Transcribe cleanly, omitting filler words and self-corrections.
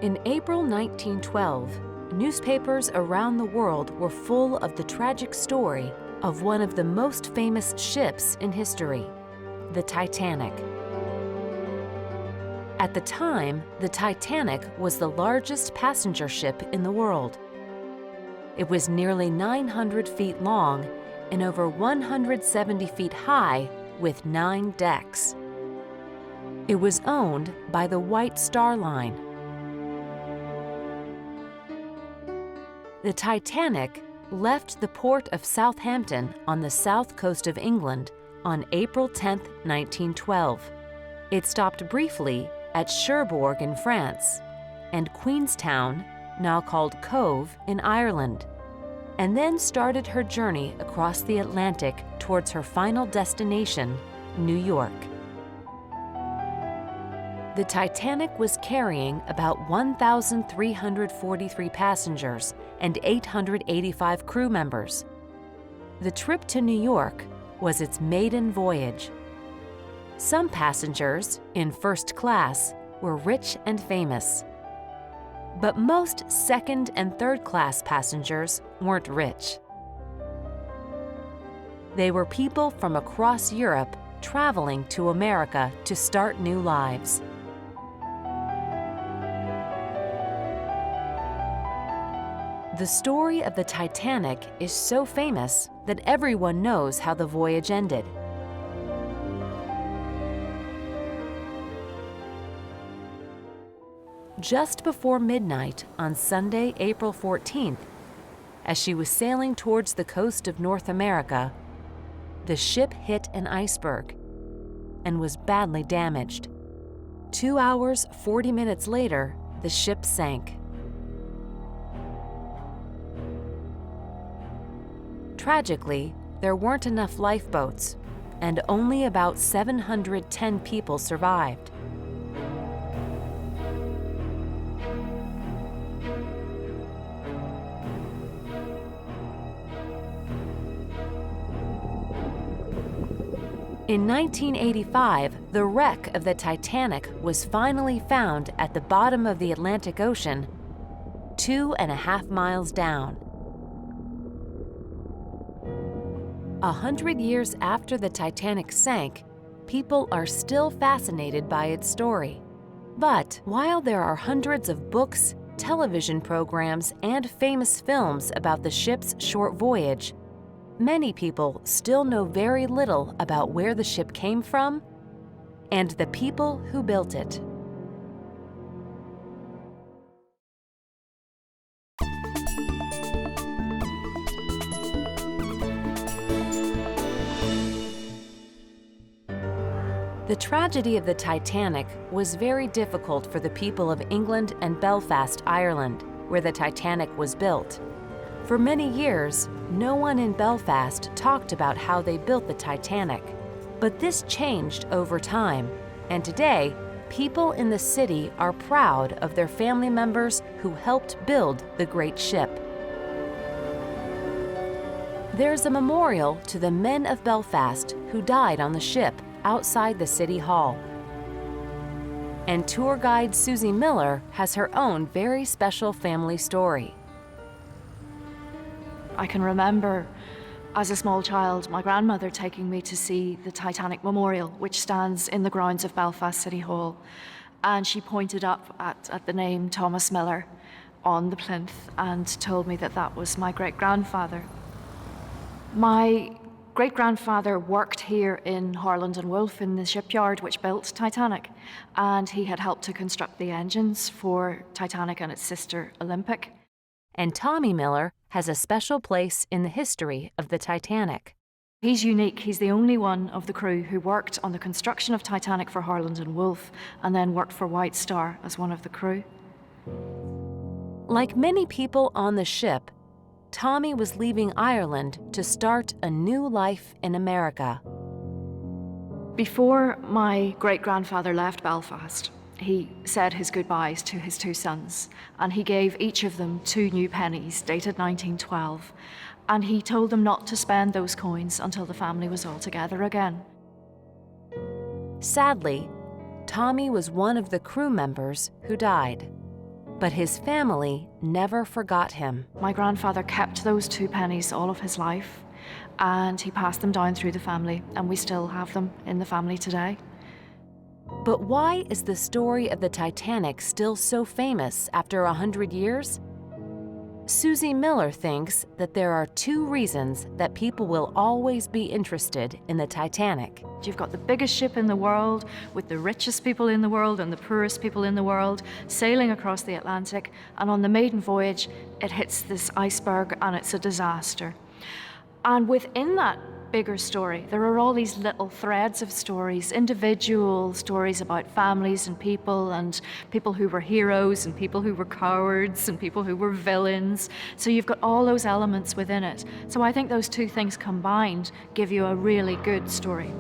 In April 1912, newspapers around the world were full of the tragic story of one of the most famous ships in history, the Titanic. At the time, the Titanic was the largest passenger ship in the world. It was nearly 900 feet long and over 170 feet high with 9 decks. It was owned by the White Star Line. The Titanic left the port of Southampton on the south coast of England on April 10, 1912. It stopped briefly at Cherbourg in France and Queenstown, now called Cove, in Ireland, and then started her journey across the Atlantic towards her final destination, New York. The Titanic was carrying about 1,343 passengers and 885 crew members. The trip to New York was its maiden voyage. Some passengers, in first class, were rich and famous. But most second and third class passengers weren't rich. They were people from across Europe traveling to America to start new lives. The story of the Titanic is so famous that everyone knows how the voyage ended. Just before midnight on Sunday, April 14th, as she was sailing towards the coast of North America, the ship hit an iceberg and was badly damaged. 2 hours, 40 minutes later, the ship sank. Tragically, there weren't enough lifeboats, and only about 710 people survived. In 1985, the wreck of the Titanic was finally found at the bottom of the Atlantic Ocean, 2.5 miles down. 100 years after the Titanic sank, people are still fascinated by its story. But while there are hundreds of books, television programs, and famous films about the ship's short voyage, many people still know very little about where the ship came from and the people who built it. The tragedy of the Titanic was very difficult for the people of England and Belfast, Ireland, where the Titanic was built. For many years, no one in Belfast talked about how they built the Titanic. But this changed over time, and today, people in the city are proud of their family members who helped build the great ship. There's a memorial to the men of Belfast who died on the ship outside the City Hall. And tour guide Susie Miller has her own very special family story. I can remember, as a small child, my grandmother taking me to see the Titanic Memorial, which stands in the grounds of Belfast City Hall. And she pointed up at the name Thomas Miller on the plinth and told me that that was my great-grandfather. My great-grandfather worked here in Harland and Wolff in the shipyard which built Titanic, and he had helped to construct the engines for Titanic and its sister Olympic. And Tommy Miller has a special place in the history of the Titanic. He's unique. He's the only one of the crew who worked on the construction of Titanic for Harland and Wolff and then worked for White Star as one of the crew. Like many people on the ship, Tommy was leaving Ireland to start a new life in America. Before my great-grandfather left Belfast, he said his goodbyes to his 2 sons, and he gave each of them 2 new pennies dated 1912, and he told them not to spend those coins until the family was all together again. Sadly, Tommy was one of the crew members who died. But his family never forgot him. My grandfather kept those 2 pennies all of his life, and he passed them down through the family, and we still have them in the family today. But why is the story of the Titanic still so famous after 100 years? Susie Miller thinks that there are 2 reasons that people will always be interested in the Titanic. You've got the biggest ship in the world, with the richest people in the world and the poorest people in the world, sailing across the Atlantic, and on the maiden voyage, it hits this iceberg and it's a disaster. And within that bigger story, there are all these little threads of stories, individual stories about families and people who were heroes and people who were cowards and people who were villains. So you've got all those elements within it. So I think those 2 things combined give you a really good story.